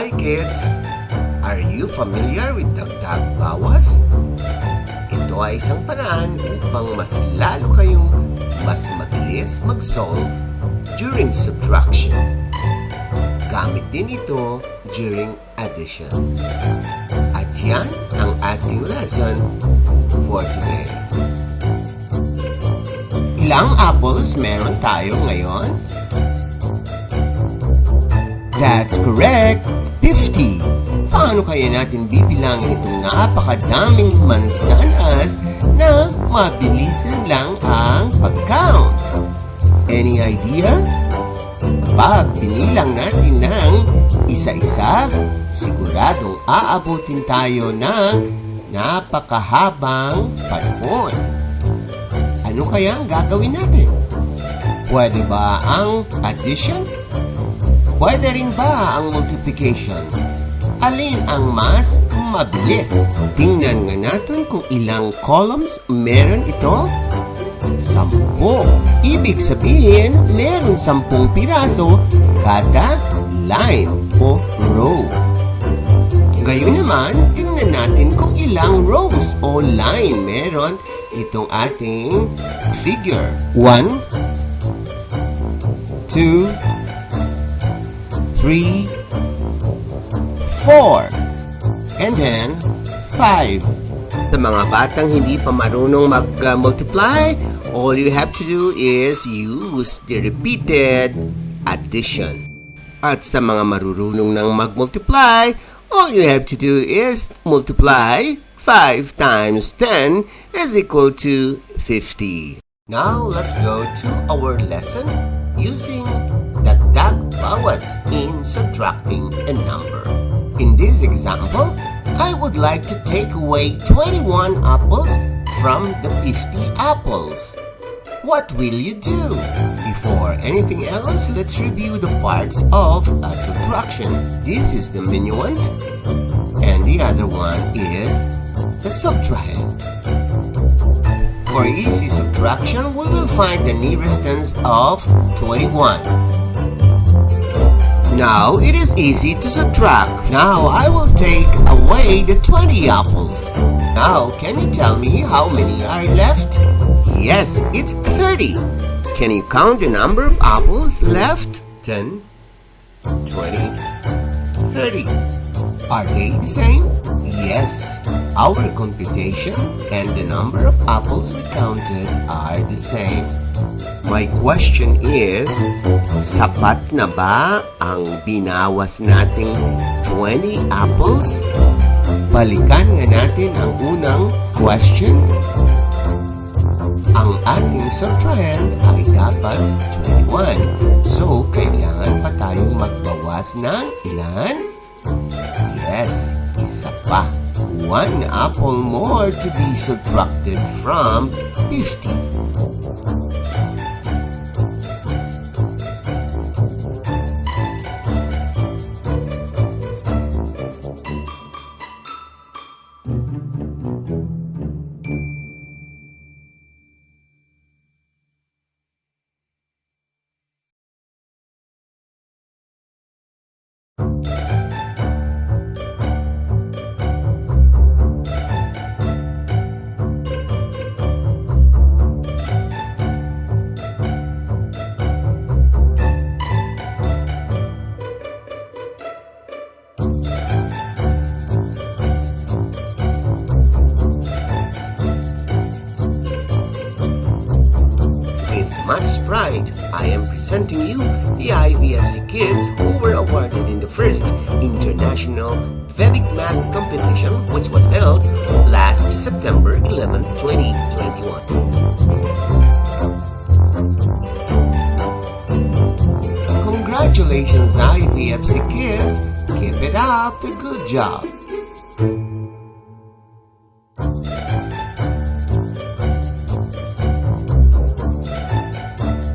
Hi kids! Are you familiar with dagdag-bawas? Ito ay isang paraan upang mas lalo kayong mas mabilis mag-solve during subtraction. Gamit din ito during addition. At yan ang ating lesson for today. Ilang apples meron tayo ngayon? That's correct! 50! Paano kaya natin bibilangin itong napakadaming mansanas na mabilisan lang ang pag-count? Any idea? Pag binilang natin ng isa-isa, siguradong aabutin tayo ng napakahabang panahon. Ano kaya ang gagawin natin? Pwede ba ang addition? Pwede rin ba ang multiplication? Alin ang mas mabilis? Tingnan nga natin kung ilang columns meron ito. 10. Ibig sabihin, meron 10 piraso kada line o row. Gayon naman, tingnan natin kung ilang rows o line meron itong ating figure. 1, 2, 3, 4, and then 5. Sa mga batang hindi pa marunong mag-multiply, all you have to do is use the repeated addition. At sa mga marunong nang mag-multiply, all you have to do is multiply 5 times 10 is equal to 50. Now, let's go to our lesson using dagdag-bawas in subtracting a number. In this example, I would like to take away 21 apples from the 50 apples. What will you do? Before anything else, let's review the parts of a subtraction. This is the minuend, and the other one is the subtrahend. For easy subtraction, we will find the nearest tens of 21. Now, it is easy to subtract. Now, I will take away the 20 apples. Now, can you tell me how many are left? Yes, it's 30. Can you count the number of apples left? 10, 20, 30. Are they the same? Yes. Our computation and the number of apples we counted are the same. My question is, sapat na ba ang binawas nating 20 apples? Balikan nga natin ang unang question. Ang ating subtrahend ay dapat 21. So, kailangan pa tayong magbawas ng ilan? Yes, isa pa. 1 apple more to be subtracted from 50. Much pride, I am presenting you the IVFC kids who were awarded in the first International Vedic Math Competition, which was held last September 11, 2021. Congratulations, IVFC kids! Keep it up, the good job!